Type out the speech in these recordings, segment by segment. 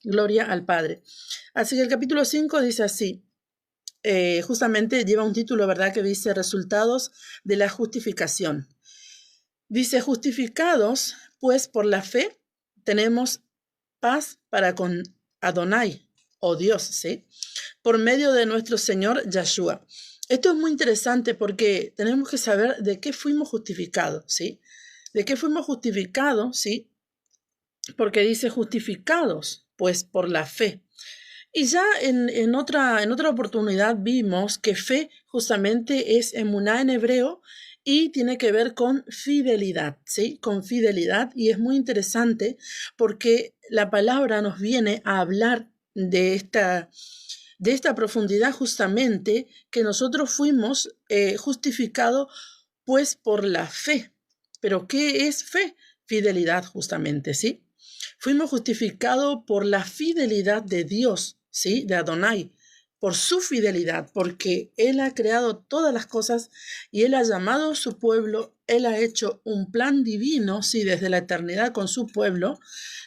Gloria al Padre. Así que el capítulo 5 dice así, justamente lleva un título, ¿verdad?, que dice resultados de la justificación. Dice, justificados, pues por la fe tenemos paz para con Adonai, o Dios, ¿sí?, por medio de nuestro Señor Yahshua. Esto es muy interesante porque tenemos que saber de qué fuimos justificados, ¿sí? ¿De qué fuimos justificados, sí? Porque dice justificados, pues por la fe. Y ya en otra oportunidad vimos que fe justamente es emuná en hebreo y tiene que ver con fidelidad, ¿sí? Con fidelidad, y es muy interesante porque la palabra nos viene a hablar de esta profundidad justamente, que nosotros fuimos justificados pues por la fe. ¿Pero qué es fe? Fidelidad justamente, ¿sí? Fuimos justificados por la fidelidad de Dios, ¿sí? De Adonai, por su fidelidad, porque Él ha creado todas las cosas y Él ha llamado a su pueblo, Él ha hecho un plan divino, ¿sí? Desde la eternidad con su pueblo,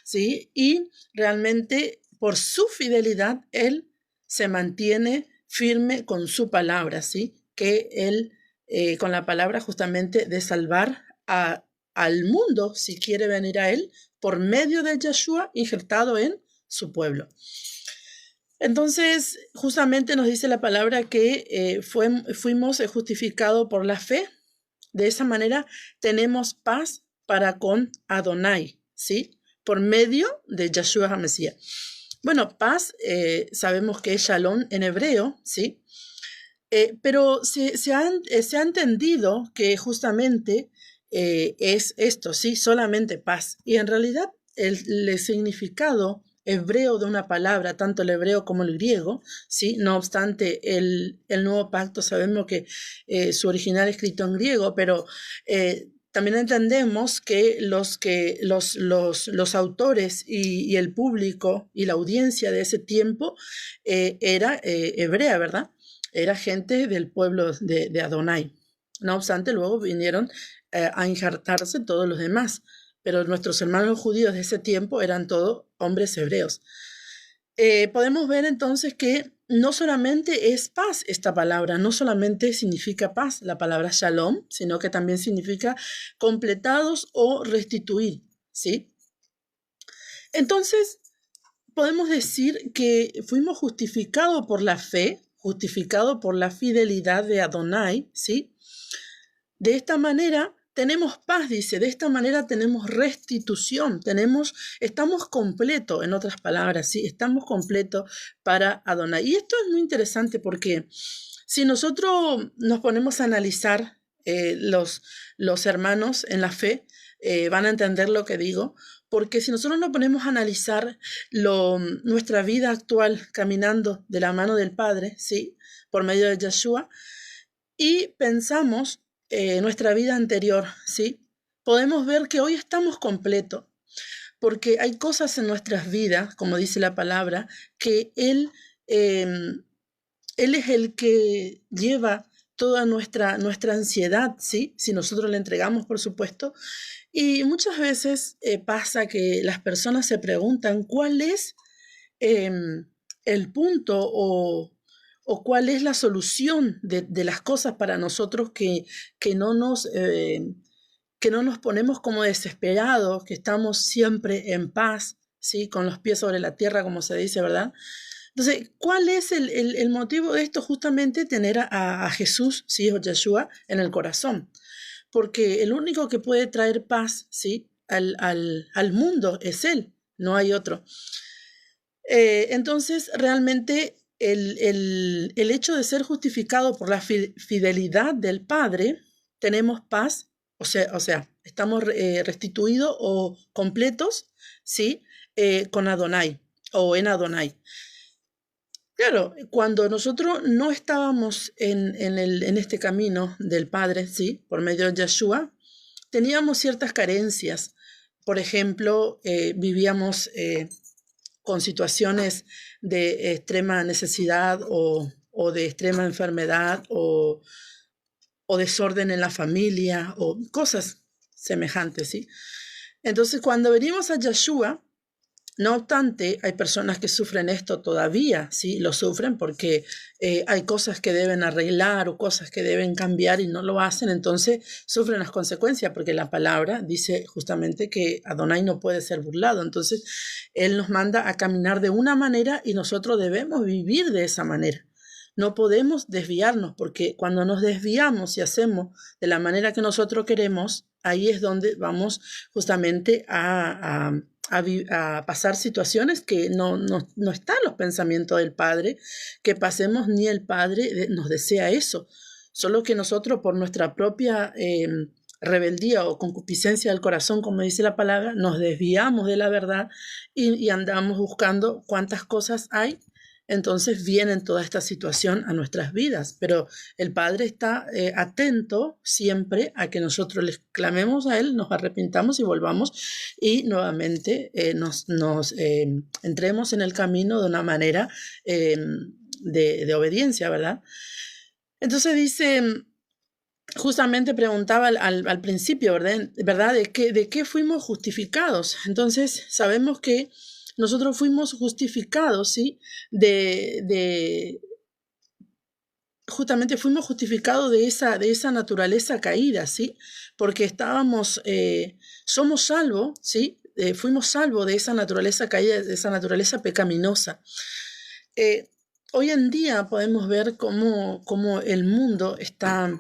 ¿sí? Y realmente por su fidelidad Él se mantiene firme con su palabra, ¿sí? Que Él, con la palabra justamente de salvar al mundo, si quiere venir a Él, por medio de Yeshua injertado en su pueblo. Entonces, justamente nos dice la palabra que fuimos justificados por la fe. De esa manera tenemos paz para con Adonai, ¿sí? Por medio de Yeshua HaMashiach. Bueno, paz sabemos que es shalom en hebreo, ¿sí? Pero se ha entendido que justamente es esto, ¿sí? Solamente paz. Y en realidad el significado hebreo de una palabra, tanto el hebreo como el griego, ¿sí? No obstante, el Nuevo Pacto sabemos que su original es escrito en griego, pero también entendemos que los autores y el público y la audiencia de ese tiempo era hebrea, ¿verdad? Era gente del pueblo de Adonai. No obstante, luego vinieron a injertarse todos los demás, pero nuestros hermanos judíos de ese tiempo eran todos hombres hebreos. Podemos ver entonces que no solamente es paz esta palabra, no solamente significa paz la palabra shalom, sino que también significa completados o restituir, ¿sí? Entonces, podemos decir que fuimos justificados por la fe, justificados por la fidelidad de Adonai, ¿sí? De esta manera tenemos paz, dice, de esta manera tenemos restitución, estamos completos, en otras palabras, ¿sí? Estamos completos para Adonai. Y esto es muy interesante porque si nosotros nos ponemos a analizar los hermanos en la fe, van a entender lo que digo, porque si nosotros nos ponemos a analizar nuestra vida actual caminando de la mano del Padre, ¿sí? Por medio de Yeshua, y pensamos nuestra vida anterior, ¿sí? Podemos ver que hoy estamos completos, porque hay cosas en nuestras vidas, como dice la palabra, que Él es el que lleva toda nuestra ansiedad, ¿sí? Si nosotros le entregamos, por supuesto. Y muchas veces pasa que las personas se preguntan cuál es el punto o cuál es la solución de las cosas para nosotros que no nos ponemos como desesperados, que estamos siempre en paz, ¿sí? Con los pies sobre la tierra, como se dice, ¿verdad? Entonces, ¿cuál es el motivo de esto? Justamente tener a Jesús, ¿sí? O Yeshua en el corazón. Porque el único que puede traer paz, ¿sí? al mundo es Él, no hay otro. Entonces, realmente el hecho de ser justificado por la fidelidad del Padre, tenemos paz, o sea estamos restituidos o completos, ¿sí? Con Adonai o en Adonai. Claro, cuando nosotros no estábamos en este camino del Padre, ¿sí? Por medio de Yeshua, teníamos ciertas carencias. Por ejemplo, vivíamos con situaciones de extrema necesidad o de extrema enfermedad o desorden en la familia o cosas semejantes, ¿sí? Entonces, cuando venimos a Yeshua, No obstante, hay personas que sufren esto todavía, ¿sí? Lo sufren porque hay cosas que deben arreglar o cosas que deben cambiar y no lo hacen, entonces sufren las consecuencias porque la palabra dice justamente que Adonai no puede ser burlado. Entonces, Él nos manda a caminar de una manera y nosotros debemos vivir de esa manera. No podemos desviarnos porque cuando nos desviamos y hacemos de la manera que nosotros queremos, ahí es donde vamos justamente a pasar situaciones que no están en los pensamientos del Padre, que pasemos, ni el Padre nos desea eso. Solo que nosotros por nuestra propia rebeldía o concupiscencia del corazón, como dice la palabra, nos desviamos de la verdad y andamos buscando cuántas cosas hay. Entonces viene toda esta situación a nuestras vidas, pero el Padre está atento siempre a que nosotros les clamemos a Él, nos arrepintamos y volvamos y nuevamente nos entremos en el camino de una manera de obediencia, ¿verdad? Entonces dice, justamente preguntaba al principio, ¿verdad? ¿De qué fuimos justificados? Entonces sabemos que nosotros fuimos justificados, ¿sí? Justamente fuimos justificados de esa naturaleza caída, ¿sí? Porque somos salvos, ¿sí? Fuimos salvos de esa naturaleza caída, de esa naturaleza pecaminosa. Hoy en día podemos ver cómo el mundo está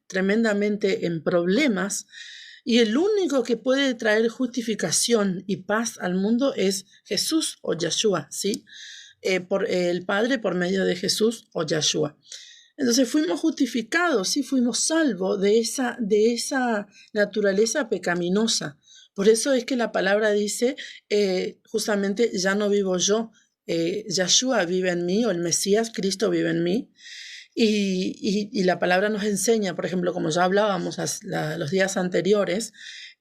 tremendamente en problemas. Y el único que puede traer justificación y paz al mundo es Jesús o Yeshua, ¿sí? Por el Padre por medio de Jesús o Yeshua. Entonces fuimos justificados, ¿sí? Fuimos salvos de esa naturaleza pecaminosa. Por eso es que la palabra dice, justamente, ya no vivo yo, Yeshua vive en mí, o el Mesías, Cristo vive en mí. Y la palabra nos enseña, por ejemplo, como ya hablábamos los días anteriores,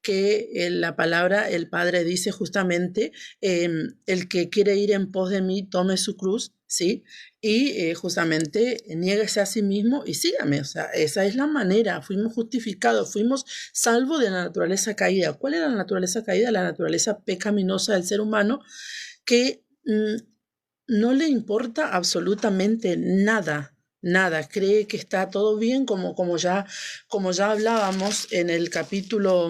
que la palabra, el Padre dice justamente, el que quiere ir en pos de mí, tome su cruz, ¿sí? Y justamente niéguese a sí mismo y sígame. O sea, esa es la manera. Fuimos justificados, fuimos salvos de la naturaleza caída. ¿Cuál era la naturaleza caída? La naturaleza pecaminosa del ser humano que no le importa absolutamente nada. Nada, cree que está todo bien, como ya hablábamos en el capítulo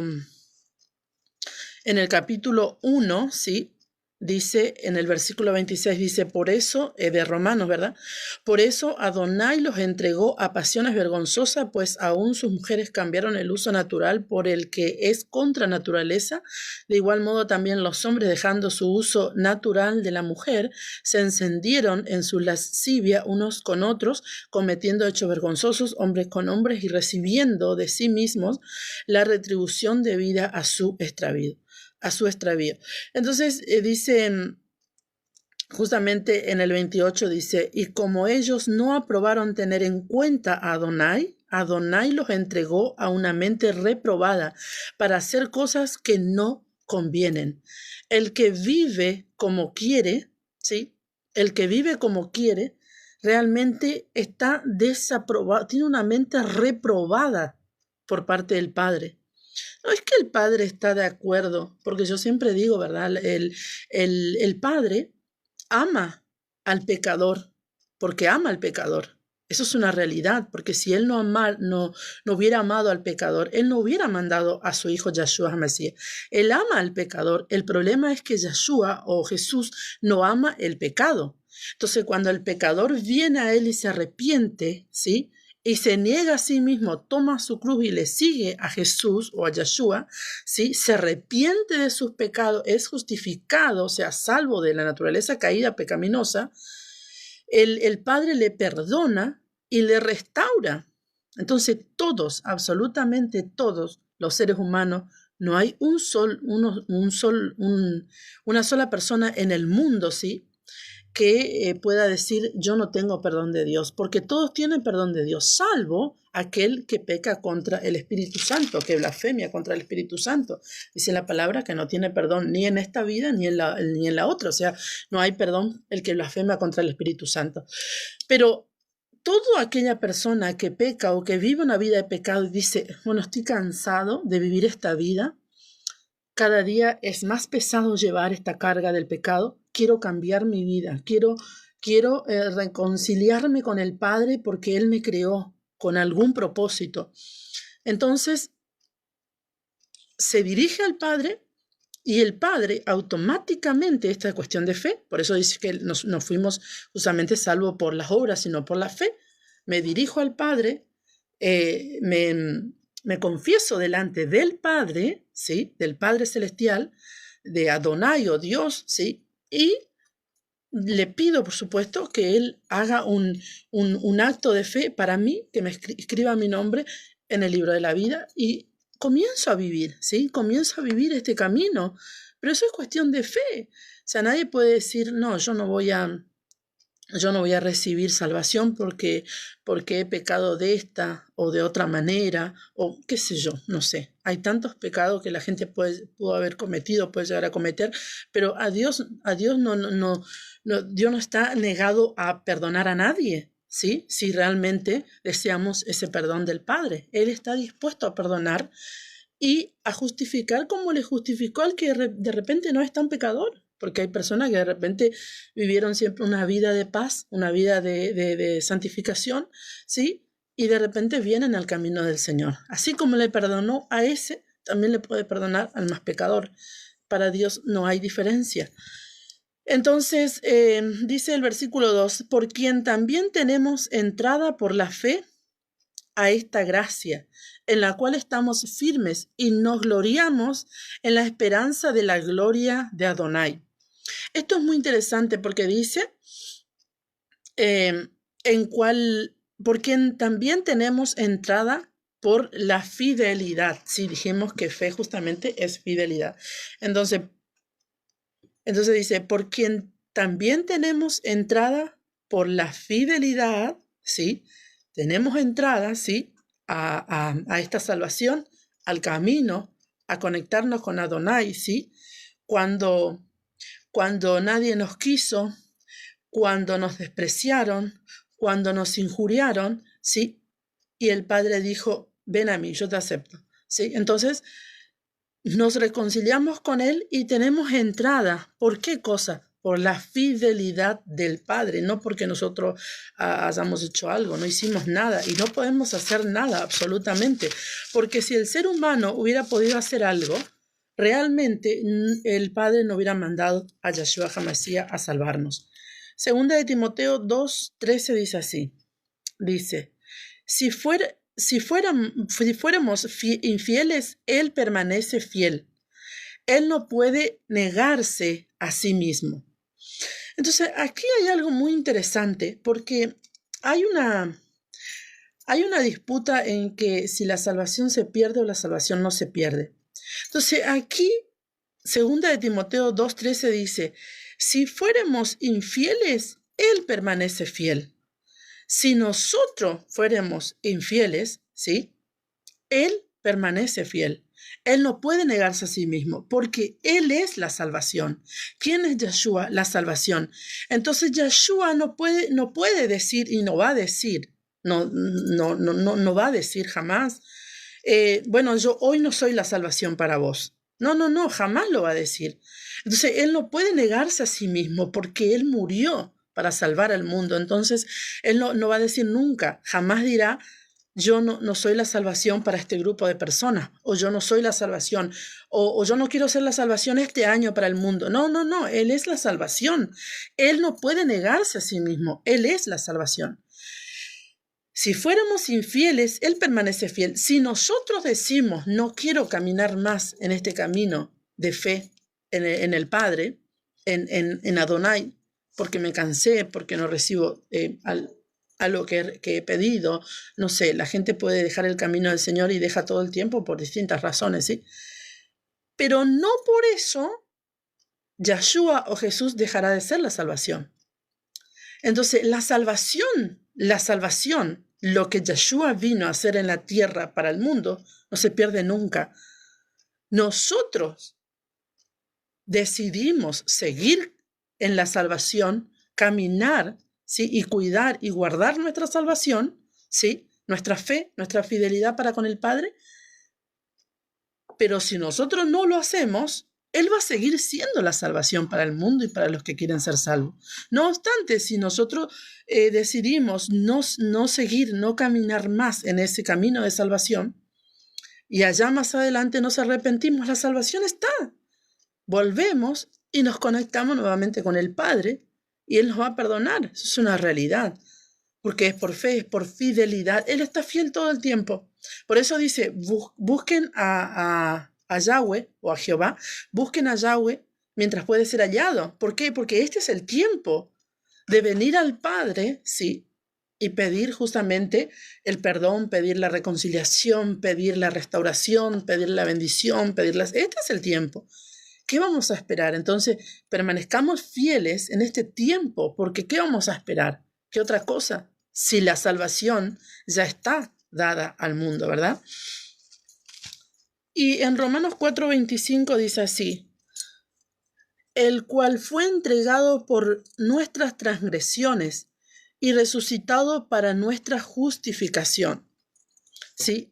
1, ¿sí? Dice, en el versículo 26, dice, por eso, de Romanos, ¿verdad? Por eso Adonai los entregó a pasiones vergonzosas, pues aún sus mujeres cambiaron el uso natural por el que es contra naturaleza. De igual modo también los hombres, dejando su uso natural de la mujer, se encendieron en su lascivia unos con otros, cometiendo hechos vergonzosos, hombres con hombres, y recibiendo de sí mismos la retribución debida a su extravío. Entonces dice, justamente en el 28 dice, y como ellos no aprobaron tener en cuenta a Adonai los entregó a una mente reprobada para hacer cosas que no convienen. El que vive como quiere, ¿sí? El que vive como quiere realmente está desaprobado, tiene una mente reprobada por parte del Padre. No es que el Padre está de acuerdo, porque yo siempre digo, ¿verdad? El Padre ama al pecador, porque ama al pecador. Eso es una realidad, porque si Él no hubiera amado al pecador, Él no hubiera mandado a su Hijo Yeshua Mesías. Él ama al pecador. El problema es que Yeshua o Jesús no ama el pecado. Entonces, cuando el pecador viene a Él y se arrepiente, ¿sí? Y se niega a sí mismo, toma su cruz y le sigue a Jesús o a Yeshua, ¿sí? Se arrepiente de sus pecados, es justificado, o sea, salvo de la naturaleza caída pecaminosa, el Padre le perdona y le restaura. Entonces todos, absolutamente todos los seres humanos, no hay una sola persona en el mundo, ¿sí?, que pueda decir yo no tengo perdón de Dios, porque todos tienen perdón de Dios, salvo aquel que peca contra el Espíritu Santo, que blasfemia contra el Espíritu Santo. Dice la palabra que no tiene perdón ni en esta vida ni en la otra, o sea, no hay perdón el que blasfema contra el Espíritu Santo. Pero toda aquella persona que peca o que vive una vida de pecado y dice, bueno, estoy cansado de vivir esta vida, cada día es más pesado llevar esta carga del pecado. Quiero cambiar mi vida, quiero reconciliarme con el Padre porque Él me creó con algún propósito. Entonces, se dirige al Padre y el Padre automáticamente, esta cuestión de fe, por eso dice que no fuimos justamente salvos por las obras, sino por la fe. Me dirijo al Padre, me confieso delante del Padre, ¿sí? Del Padre Celestial, de Adonai o Dios, ¿sí? Y le pido, por supuesto, que Él haga un acto de fe para mí, que me escriba mi nombre en el libro de la vida y comienzo a vivir, ¿sí? Comienzo a vivir este camino, pero eso es cuestión de fe. O sea, nadie puede decir, no, yo no voy a recibir salvación porque he pecado de esta o de otra manera, o qué sé yo, no sé. Hay tantos pecados que la gente pudo haber cometido, puede llegar a cometer, pero a Dios Dios no está negado a perdonar a nadie, ¿sí? Si realmente deseamos ese perdón del Padre. Él está dispuesto a perdonar y a justificar como le justificó al que de repente no es tan pecador. Porque hay personas que de repente vivieron siempre una vida de paz, una vida de santificación, ¿sí? Y de repente vienen al camino del Señor. Así como le perdonó a ese, también le puede perdonar al más pecador. Para Dios no hay diferencia. Entonces, dice el versículo 2, por quien también tenemos entrada por la fe a esta gracia, en la cual estamos firmes y nos gloriamos en la esperanza de la gloria de Adonai. Esto es muy interesante porque dice, por quien también tenemos entrada por la fidelidad. Si dijimos que fe justamente es fidelidad. Entonces dice, por quien también tenemos entrada por la fidelidad, ¿sí? Tenemos entrada, ¿sí? A esta salvación, al camino, a conectarnos con Adonai, ¿sí? Cuando nadie nos quiso, cuando nos despreciaron, cuando nos injuriaron, ¿sí? Y el Padre dijo, ven a mí, yo te acepto, ¿sí? Entonces, nos reconciliamos con Él y tenemos entrada. ¿Por qué cosa? Por la fidelidad del Padre, no porque nosotros hayamos hecho algo, no hicimos nada y no podemos hacer nada absolutamente, porque si el ser humano hubiera podido hacer algo, realmente el Padre no hubiera mandado a Yeshua HaMashiach a salvarnos. Segunda de Timoteo 2:13 dice así, dice, si fuéramos infieles, Él permanece fiel. Él no puede negarse a sí mismo. Entonces, aquí hay algo muy interesante porque hay una disputa en que si la salvación se pierde o la salvación no se pierde. Entonces, aquí, segunda de Timoteo 2:13 dice, si fuéramos infieles, Él permanece fiel. Si nosotros fuéramos infieles, ¿sí? Él permanece fiel. Él no puede negarse a sí mismo porque Él es la salvación. ¿Quién es Yeshua? La salvación. Entonces Yeshua no puede decir y no va a decir, no va a decir jamás, bueno, yo hoy no soy la salvación para vos. No, jamás lo va a decir. Entonces Él no puede negarse a sí mismo porque Él murió para salvar al mundo. Entonces, Él no va a decir nunca, jamás dirá, yo no soy la salvación para este grupo de personas, o yo no soy la salvación, o yo no quiero ser la salvación este año para el mundo. No, Él es la salvación. Él no puede negarse a sí mismo, Él es la salvación. Si fuéramos infieles, Él permanece fiel. Si nosotros decimos, no quiero caminar más en este camino de fe en el Padre, en Adonai, porque me cansé, porque no recibo algo que he pedido, no sé, la gente puede dejar el camino del Señor y deja todo el tiempo por distintas razones, ¿sí? Pero no por eso Yeshua o Jesús dejará de ser la salvación. Entonces, la salvación, lo que Yeshua vino a hacer en la tierra para el mundo, no se pierde nunca. Nosotros decidimos seguir en la salvación, caminar, ¿sí? Y cuidar y guardar nuestra salvación, ¿sí? Nuestra fe, nuestra fidelidad para con el Padre, pero si nosotros no lo hacemos, Él va a seguir siendo la salvación para el mundo y para los que quieren ser salvos. No obstante, si nosotros decidimos no seguir, no caminar más en ese camino de salvación, y allá más adelante nos arrepentimos, la salvación está. Volvemos y nos conectamos nuevamente con el Padre y Él nos va a perdonar. Eso es una realidad, porque es por fe, es por fidelidad. Él está fiel todo el tiempo. Por eso dice, busquen a Yahweh o a Jehová, busquen a Yahweh mientras puede ser hallado. ¿Por qué? Porque este es el tiempo de venir al Padre, sí, y pedir justamente el perdón, pedir la reconciliación, pedir la restauración, pedir la bendición, Este es el tiempo. ¿Qué vamos a esperar? Entonces, permanezcamos fieles en este tiempo, porque ¿qué vamos a esperar? ¿Qué otra cosa? Si la salvación ya está dada al mundo, ¿verdad? Y en Romanos 4:25 dice así, el cual fue entregado por nuestras transgresiones y resucitado para nuestra justificación. ¿Sí?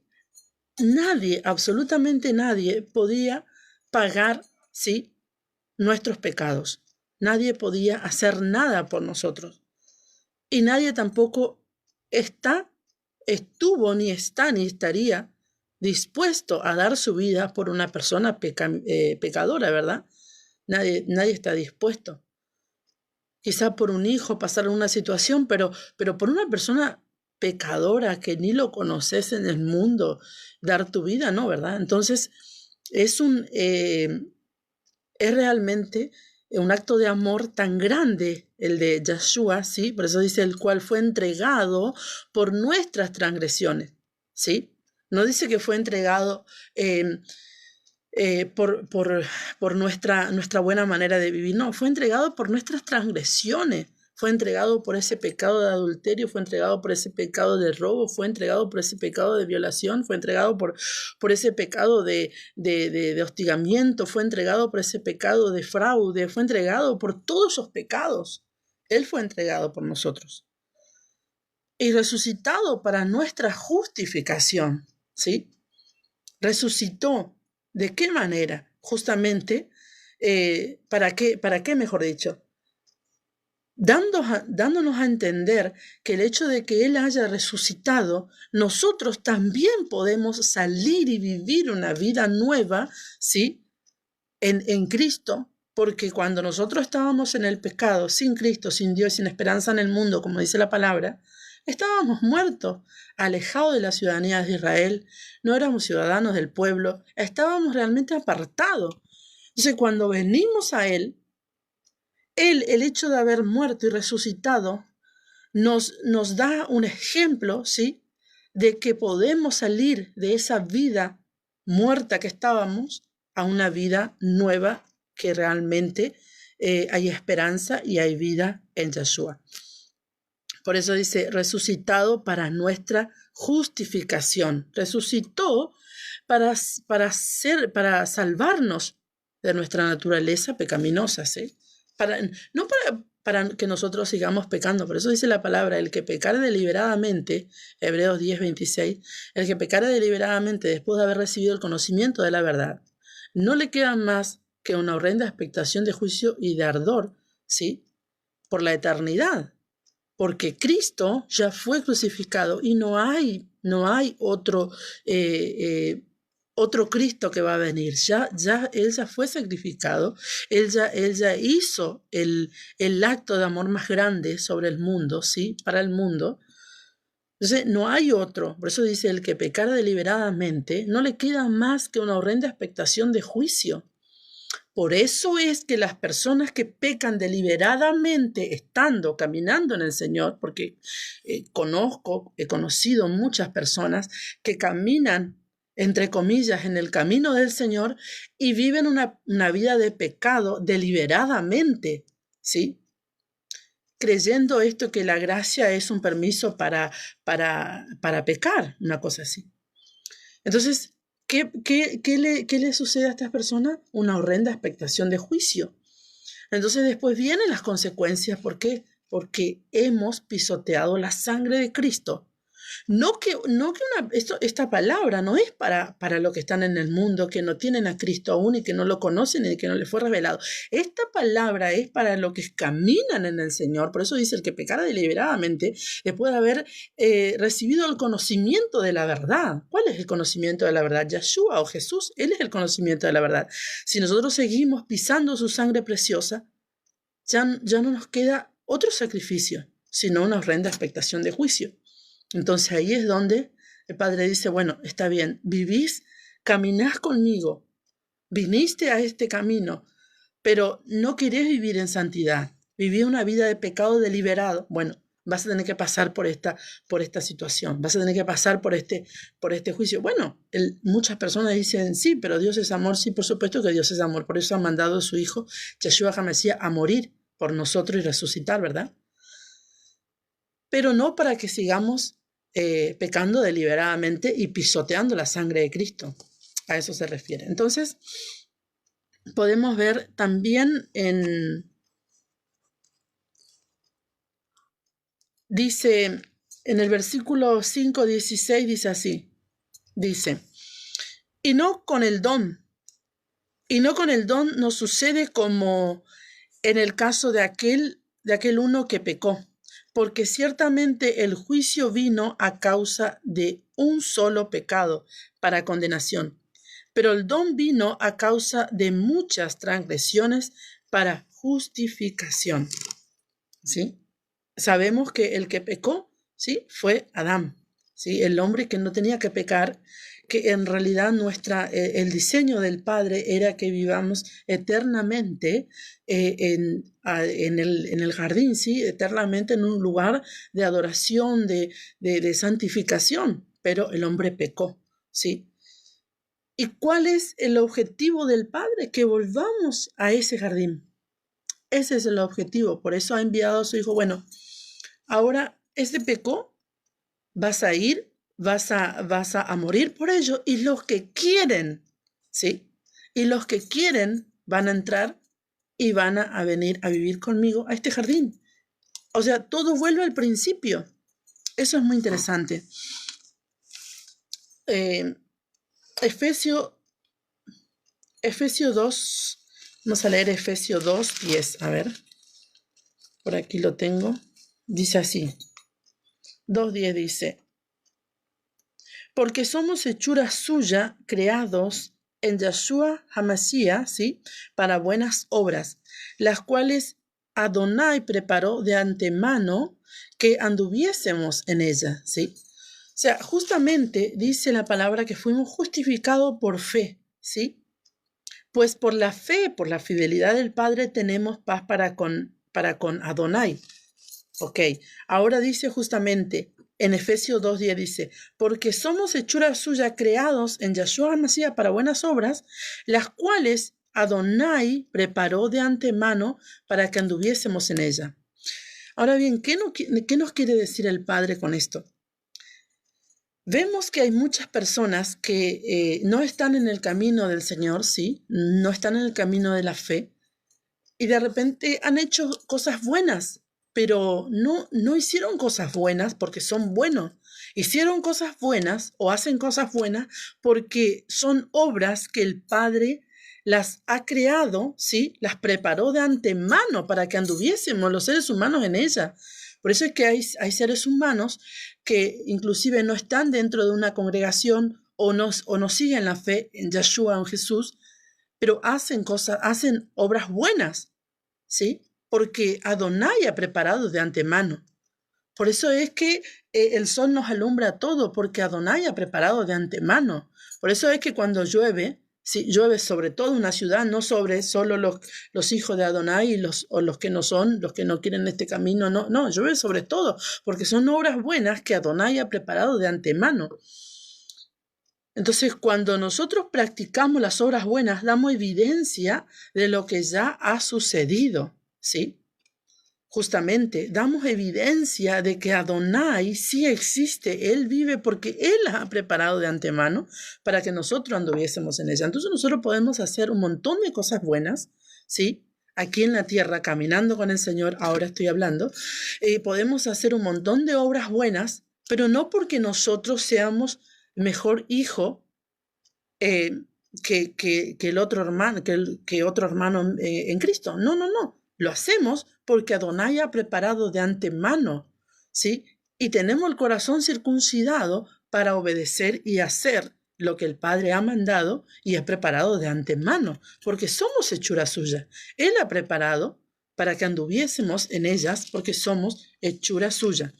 Nadie, absolutamente nadie, podía pagar, ¿sí?, nuestros pecados. Nadie podía hacer nada por nosotros. Y nadie tampoco estuvo, ni está, ni estaría dispuesto a dar su vida por una persona pecadora, ¿verdad? Nadie está dispuesto. Quizá por un hijo pasar una situación, pero por una persona pecadora que ni lo conoces en el mundo, dar tu vida, no, ¿verdad? Entonces, es realmente un acto de amor tan grande el de Yeshua, ¿sí? Por eso dice, el cual fue entregado por nuestras transgresiones, ¿sí? No dice que fue entregado por nuestra buena manera de vivir. No, fue entregado por nuestras transgresiones. Fue entregado por ese pecado de adulterio, fue entregado por ese pecado de robo, fue entregado por ese pecado de violación, fue entregado por ese pecado de hostigamiento, fue entregado por ese pecado de fraude, fue entregado por todos esos pecados. Él fue entregado por nosotros. Y resucitado para nuestra justificación, ¿sí? Resucitó. ¿De qué manera? Justamente, ¿para qué, mejor dicho? Dándonos a entender que el hecho de que Él haya resucitado, nosotros también podemos salir y vivir una vida nueva, ¿sí? En Cristo, porque cuando nosotros estábamos en el pecado, sin Cristo, sin Dios, sin esperanza en el mundo, como dice la palabra, estábamos muertos, alejados de la ciudadanía de Israel, no éramos ciudadanos del pueblo, estábamos realmente apartados. Entonces, cuando venimos a Él, el hecho de haber muerto y resucitado, nos da un ejemplo, ¿sí?, de que podemos salir de esa vida muerta que estábamos a una vida nueva que realmente hay esperanza y hay vida en Yeshua. Por eso dice, resucitado para nuestra justificación. Resucitó para salvarnos de nuestra naturaleza pecaminosa, ¿sí? No para que nosotros sigamos pecando. Por eso dice la palabra, el que pecare deliberadamente, Hebreos 10:26, el que pecare deliberadamente después de haber recibido el conocimiento de la verdad, no le queda más que una horrenda expectación de juicio y de ardor, ¿sí?, por la eternidad. Porque Cristo ya fue crucificado y no hay otro Cristo que va a venir. Él ya fue sacrificado, él ya hizo el acto de amor más grande sobre el mundo, ¿sí?, para el mundo. Entonces no hay otro. Por eso dice, el que pecara deliberadamente, no le queda más que una horrenda expectación de juicio. Por eso es que las personas que pecan deliberadamente caminando en el Señor, porque he conocido muchas personas que caminan, entre comillas, en el camino del Señor y viven una vida de pecado deliberadamente, ¿sí?, creyendo esto que la gracia es un permiso para pecar, una cosa así. Entonces, ¿qué le sucede a estas personas? Una horrenda expectación de juicio. Entonces después vienen las consecuencias. ¿Por qué? Porque hemos pisoteado la sangre de Cristo. Esta palabra no es para los que están en el mundo, que no tienen a Cristo aún y que no lo conocen y que no les fue revelado. Esta palabra es para los que caminan en el Señor. Por eso dice, el que pecara deliberadamente después de haber recibido el conocimiento de la verdad. ¿Cuál es el conocimiento de la verdad? Yeshua o Jesús, Él es el conocimiento de la verdad. Si nosotros seguimos pisando su sangre preciosa, ya no nos queda otro sacrificio, sino una horrenda expectación de juicio. Entonces ahí es donde el Padre dice, bueno, está bien, vivís, caminás conmigo, viniste a este camino, pero no querés vivir en santidad, vivís una vida de pecado deliberado. Bueno, vas a tener que pasar por esta situación, vas a tener que pasar por este juicio. Bueno, muchas personas dicen, sí, pero Dios es amor. Sí, por supuesto que Dios es amor, por eso ha mandado a su Hijo, Yeshua HaMashiach, a morir por nosotros y resucitar, ¿verdad? Pero no para que sigamos pecando deliberadamente y pisoteando la sangre de Cristo. A eso se refiere. Entonces, podemos ver también dice, en el versículo 5:16 dice así, dice, y no con el don nos sucede como en el caso de aquel uno que pecó, porque ciertamente el juicio vino a causa de un solo pecado para condenación, pero el don vino a causa de muchas transgresiones para justificación. ¿Sí? Sabemos que el que pecó, ¿sí?, fue Adán, ¿sí?, el hombre que no tenía que pecar, que en realidad el diseño del Padre era que vivamos eternamente en el jardín, ¿sí?, eternamente en un lugar de adoración, de santificación, pero el hombre pecó, ¿sí? ¿Y cuál es el objetivo del Padre? Que volvamos a ese jardín. Ese es el objetivo, por eso ha enviado a su Hijo. Bueno, ahora este pecó, vas a ir, vas a morir por ello, y los que quieren, ¿sí?, y los que quieren van a entrar y van a venir a vivir conmigo a este jardín. O sea, todo vuelve al principio. Eso es muy interesante. Efesios 2, vamos a leer Efesios 2:10, a ver, por aquí lo tengo, dice así, 2:10 dice, porque somos hechura suya, creados en Yeshua HaMashiach, ¿sí?, para buenas obras, las cuales Adonai preparó de antemano que anduviésemos en ella, ¿sí? O sea, justamente dice la palabra que fuimos justificados por fe, ¿sí? Pues por la fe, por la fidelidad del Padre, tenemos paz para con Adonai. Ok, ahora dice justamente, en Efesios 2:10 dice, porque somos hechura suya, creados en Yeshua HaMashiach para buenas obras, las cuales Adonai preparó de antemano para que anduviésemos en ella. Ahora bien, ¿qué nos quiere decir el Padre con esto? Vemos que hay muchas personas que no están en el camino del Señor, ¿sí? No están en el camino de la fe, y de repente han hecho cosas buenas, pero no hicieron cosas buenas porque son buenos. Hicieron cosas buenas o hacen cosas buenas porque son obras que el Padre las ha creado, ¿sí? Las preparó de antemano para que anduviésemos los seres humanos en ella. Por eso es que hay seres humanos que inclusive no están dentro de una congregación o no siguen la fe en Yeshua o en Jesús, pero hacen obras buenas, ¿sí? Porque Adonai ha preparado de antemano. Por eso es que el sol nos alumbra todo, porque Adonai ha preparado de antemano. Por eso es que cuando llueve, ¿sí?, llueve sobre toda una ciudad, no sobre solo los hijos de Adonai o los que no son, los que no quieren este camino, no, llueve sobre todo, porque son obras buenas que Adonai ha preparado de antemano. Entonces, cuando nosotros practicamos las obras buenas, damos evidencia de lo que ya ha sucedido, ¿sí? Justamente, damos evidencia de que Adonai sí existe, Él vive porque Él las ha preparado de antemano para que nosotros anduviésemos en ella. Entonces, nosotros podemos hacer un montón de cosas buenas, ¿sí?, aquí en la tierra, caminando con el Señor, ahora estoy hablando, podemos hacer un montón de obras buenas, pero no porque nosotros seamos mejor hijo eh, que el otro hermano, que otro hermano en Cristo. No, no, no. Lo hacemos porque Adonai ha preparado de antemano, ¿sí? Y tenemos el corazón circuncidado para obedecer y hacer lo que el Padre ha mandado y ha preparado de antemano, porque somos hechura suya. Él ha preparado para que anduviésemos en ellas, porque somos hechura suya.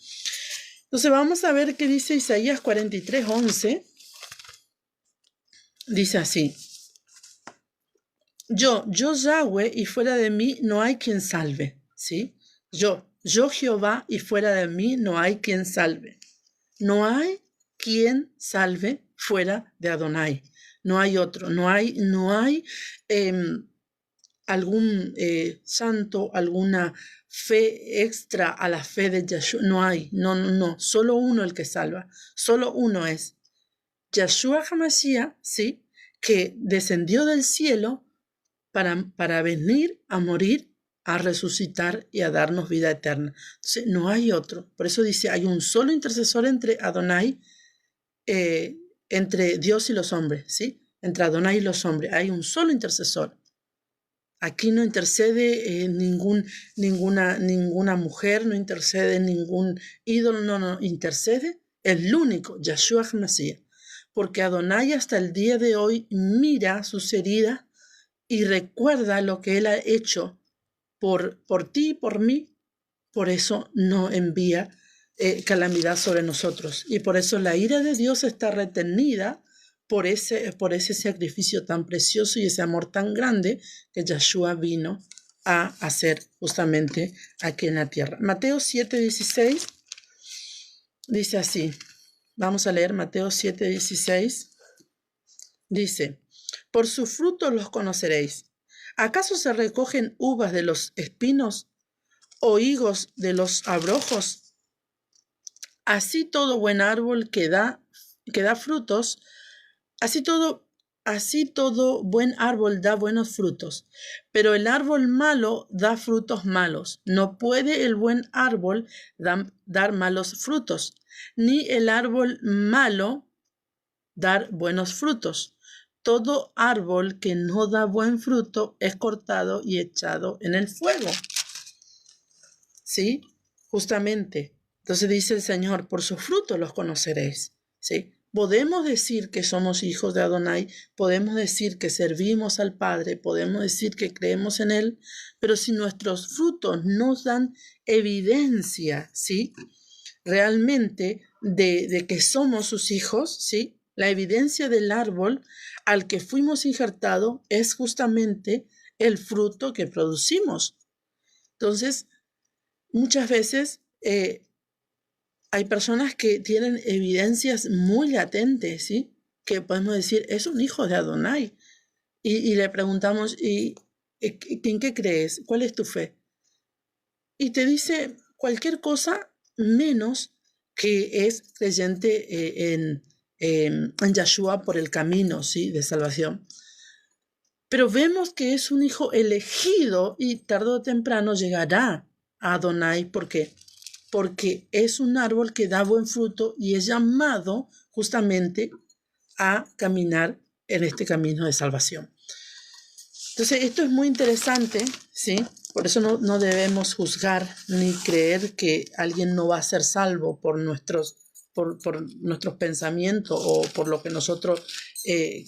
Entonces vamos a ver qué dice Isaías 43:11. Dice así: yo Yahweh, y fuera de mí no hay quien salve, ¿sí? Yo Jehová, y fuera de mí no hay quien salve. No hay quien salve fuera de Adonai. No hay otro, no hay algún santo, alguna fe extra a la fe de Yeshua. No hay, no. Solo uno el que salva. Solo uno es Yeshua HaMashiach, ¿sí? Que descendió del cielo para venir a morir, a resucitar y a darnos vida eterna. Entonces, no hay otro. Por eso dice, hay un solo intercesor entre Adonai, entre Dios y los hombres, ¿sí? Entre Adonai y los hombres. Hay un solo intercesor. Aquí no intercede ninguna mujer, no intercede ningún ídolo, no, intercede el único, Yeshua HaMashiach. Porque Adonai hasta el día de hoy mira sus heridas y recuerda lo que Él ha hecho por ti y por mí. Por eso no envía calamidad sobre nosotros. Y por eso la ira de Dios está retenida por ese sacrificio tan precioso y ese amor tan grande que Yeshua vino a hacer justamente aquí en la tierra. Mateo 7:16 dice así. Vamos a leer Mateo 7:16. Dice: por sus frutos los conoceréis. ¿Acaso se recogen uvas de los espinos o higos de los abrojos? Así todo buen árbol que da frutos, así todo buen árbol da buenos frutos, pero el árbol malo da frutos malos. No puede el buen árbol dar malos frutos, ni el árbol malo dar buenos frutos. Todo árbol que no da buen fruto es cortado y echado en el fuego. ¿Sí? Justamente. Entonces dice el Señor, por sus frutos los conoceréis. ¿Sí? Podemos decir que somos hijos de Adonai, podemos decir que servimos al Padre, podemos decir que creemos en Él, pero si nuestros frutos nos dan evidencia, ¿sí? Realmente de que somos sus hijos, ¿sí? La evidencia del árbol al que fuimos injertados es justamente el fruto que producimos. Entonces, muchas veces hay personas que tienen evidencias muy latentes, ¿sí? Que podemos decir, es un hijo de Adonai. Y le preguntamos, ¿en qué crees? ¿Cuál es tu fe? Y te dice cualquier cosa menos que es creyente en Yeshua por el camino, ¿sí? De salvación. Pero vemos que es un hijo elegido y tarde o temprano llegará a Adonai. ¿Por qué? Porque es un árbol que da buen fruto y es llamado justamente a caminar en este camino de salvación. Entonces, esto es muy interesante, ¿sí? Por eso no debemos juzgar ni creer que alguien no va a ser salvo por nuestros pensamientos o por lo que nosotros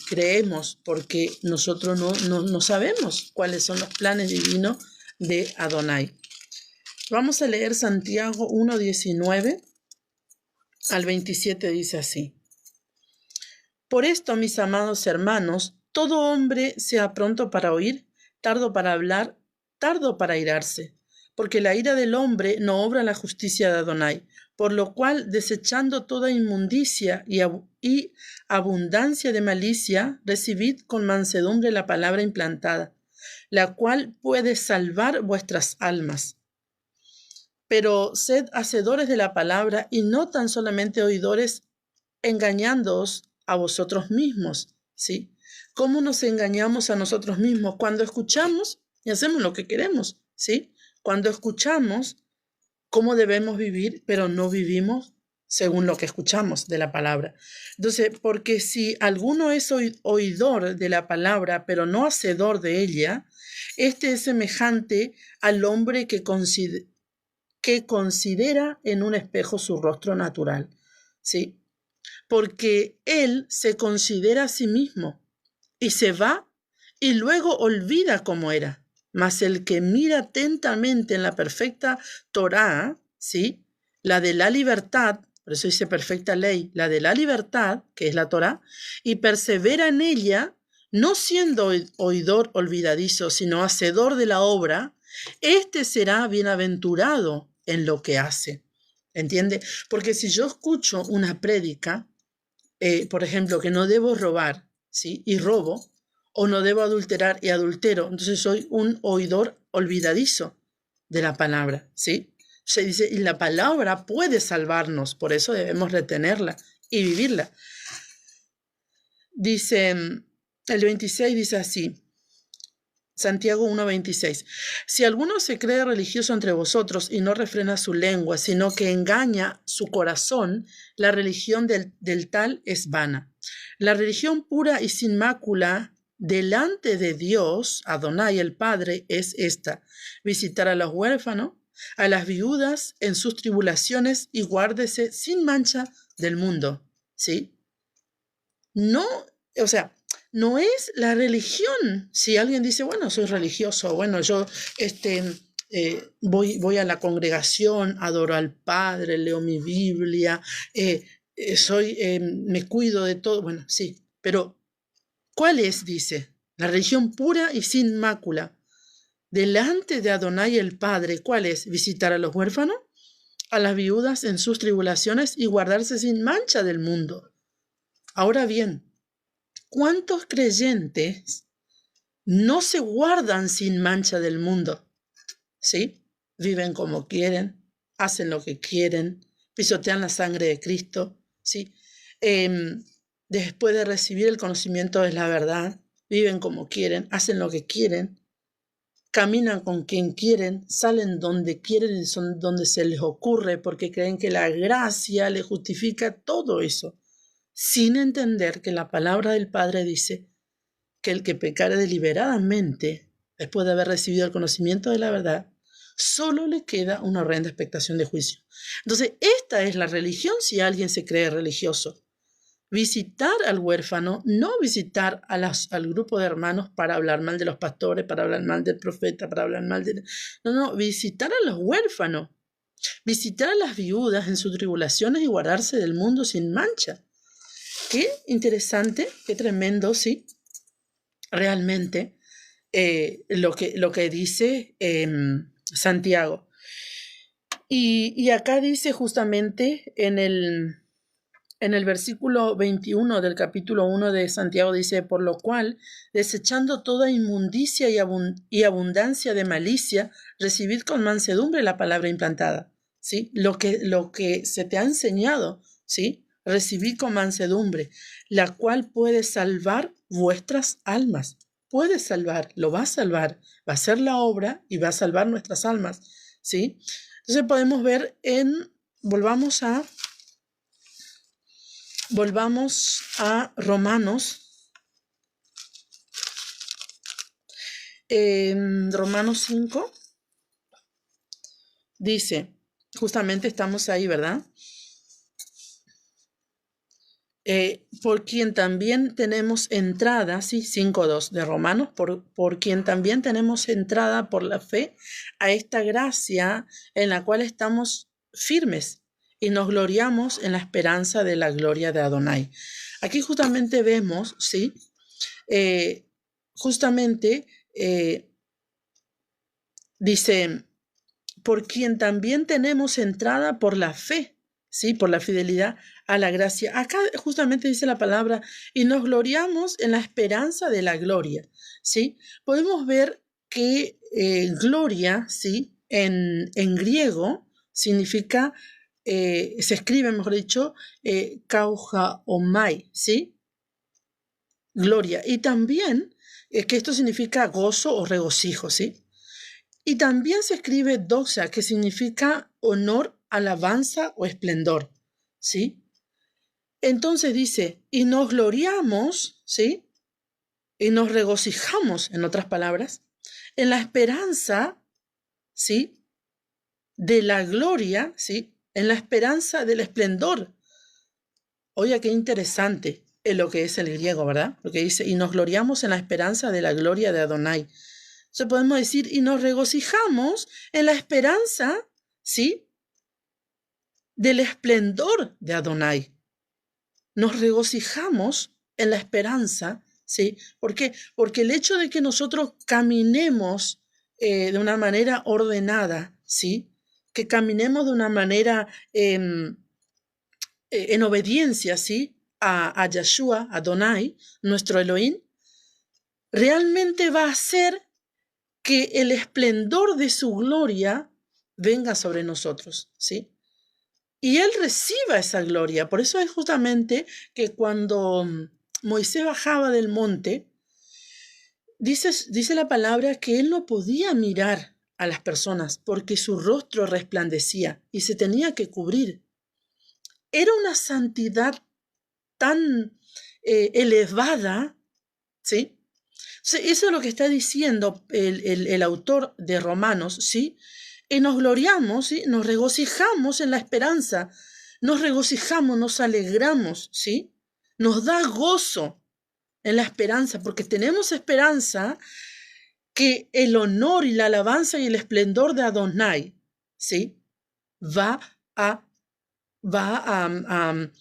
creemos, porque nosotros no sabemos cuáles son los planes divinos de Adonai. Vamos a leer Santiago 1:19 al 27, dice así: por esto, mis amados hermanos, todo hombre sea pronto para oír, tardo para hablar, tardo para irarse, porque la ira del hombre no obra la justicia de Adonai, por lo cual, desechando toda inmundicia y abundancia de malicia, recibid con mansedumbre la palabra implantada, la cual puede salvar vuestras almas. Pero sed hacedores de la palabra y no tan solamente oidores, engañándoos a vosotros mismos, ¿sí? ¿Cómo nos engañamos a nosotros mismos? Cuando escuchamos y hacemos lo que queremos, ¿sí? Cuando escuchamos cómo debemos vivir, pero no vivimos según lo que escuchamos de la palabra. Entonces, porque si alguno es oidor de la palabra, pero no hacedor de ella, este es semejante al hombre que considera en un espejo su rostro natural, ¿sí? Porque él se considera a sí mismo y se va y luego olvida cómo era. Mas el que mira atentamente en la perfecta Torá, ¿sí? La de la libertad, por eso dice perfecta ley, la de la libertad, que es la Torá, y persevera en ella, no siendo oidor olvidadizo, sino hacedor de la obra, este será bienaventurado en lo que hace. ¿Entiende? Porque si yo escucho una prédica, por ejemplo, que no debo robar, ¿sí? Y robo, o no debo adulterar y adultero, entonces soy un oidor olvidadizo de la palabra, ¿sí? Se dice, y la palabra puede salvarnos, por eso debemos retenerla y vivirla. Dice, el 26 dice así, Santiago 1:26. Si alguno se cree religioso entre vosotros y no refrena su lengua, sino que engaña su corazón, la religión del tal es vana. La religión pura y sin mácula delante de Dios, Adonai el Padre, es esta: visitar a los huérfanos, a las viudas en sus tribulaciones y guárdese sin mancha del mundo. ¿Sí? No, o sea, no es la religión. Si alguien dice, bueno, soy religioso, bueno, yo voy a la congregación, adoro al Padre, leo mi Biblia, me cuido de todo, bueno, sí, pero ¿cuál es? Dice, la religión pura y sin mácula, delante de Adonai el Padre. ¿Cuál es? Visitar a los huérfanos, a las viudas en sus tribulaciones y guardarse sin mancha del mundo. Ahora bien, ¿cuántos creyentes no se guardan sin mancha del mundo? ¿Sí? Viven como quieren, hacen lo que quieren, pisotean la sangre de Cristo, ¿sí? Después de recibir el conocimiento de la verdad, viven como quieren, hacen lo que quieren, caminan con quien quieren, salen donde quieren y son donde se les ocurre, porque creen que la gracia les justifica todo eso, sin entender que la palabra del Padre dice que el que pecare deliberadamente, después de haber recibido el conocimiento de la verdad, solo le queda una horrenda expectación de juicio. Entonces, esta es la religión si alguien se cree religioso. Visitar al huérfano, no visitar al grupo de hermanos para hablar mal de los pastores, para hablar mal del profeta, para hablar mal de... No, visitar a los huérfanos, visitar a las viudas en sus tribulaciones y guardarse del mundo sin mancha. Qué interesante, qué tremendo, sí, realmente lo que dice Santiago. Y acá dice justamente en el versículo 21 del capítulo 1 de Santiago, dice, por lo cual, desechando toda inmundicia y abundancia de malicia, recibid con mansedumbre la palabra implantada, ¿sí? Lo que se te ha enseñado, ¿sí? Recibid con mansedumbre, la cual puede salvar vuestras almas. Puede salvar, lo va a salvar, va a hacer la obra y va a salvar nuestras almas, ¿sí? Entonces podemos ver volvamos a Romanos. Romanos 5 dice, justamente estamos ahí, ¿verdad? Por quien también tenemos entrada, sí, 5:2 de Romanos, por quien también tenemos entrada por la fe a esta gracia en la cual estamos firmes y nos gloriamos en la esperanza de la gloria de Adonai. Aquí justamente vemos, ¿sí? Dice, por quien también tenemos entrada por la fe, ¿sí? Por la fidelidad a la gracia. Acá justamente dice la palabra, y nos gloriamos en la esperanza de la gloria, ¿sí? Podemos ver que gloria, ¿sí? En griego significa, se escribe, mejor dicho, kaujaomai, ¿sí? Gloria. Y también que esto significa gozo o regocijo, ¿sí? Y también se escribe doxa, que significa honor, alabanza o esplendor, ¿sí? Entonces dice, y nos gloriamos, ¿sí? Y nos regocijamos, en otras palabras, en la esperanza, ¿sí? De la gloria, ¿sí? En la esperanza del esplendor. Oye, qué interesante es lo que es el griego, ¿verdad? Porque dice, y nos gloriamos en la esperanza de la gloria de Adonai. Entonces podemos decir, y nos regocijamos en la esperanza, ¿sí? Del esplendor de Adonai. Nos regocijamos en la esperanza, ¿sí? ¿Por qué? Porque el hecho de que nosotros caminemos de una manera ordenada, ¿sí? Que caminemos de una manera en obediencia, ¿sí? A Yahshua, a Adonai, nuestro Elohim, realmente va a hacer que el esplendor de su gloria venga sobre nosotros, ¿sí? Y él reciba esa gloria. Por eso es justamente que cuando Moisés bajaba del monte, dice la palabra que él no podía mirar a las personas porque su rostro resplandecía y se tenía que cubrir. Era una santidad tan elevada, ¿sí? Eso es lo que está diciendo el autor de Romanos, ¿sí? Y nos gloriamos, ¿sí? Nos regocijamos en la esperanza, nos regocijamos, nos alegramos, ¿sí? Nos da gozo en la esperanza, porque tenemos esperanza que el honor y la alabanza y el esplendor de Adonai, ¿sí? Va a, va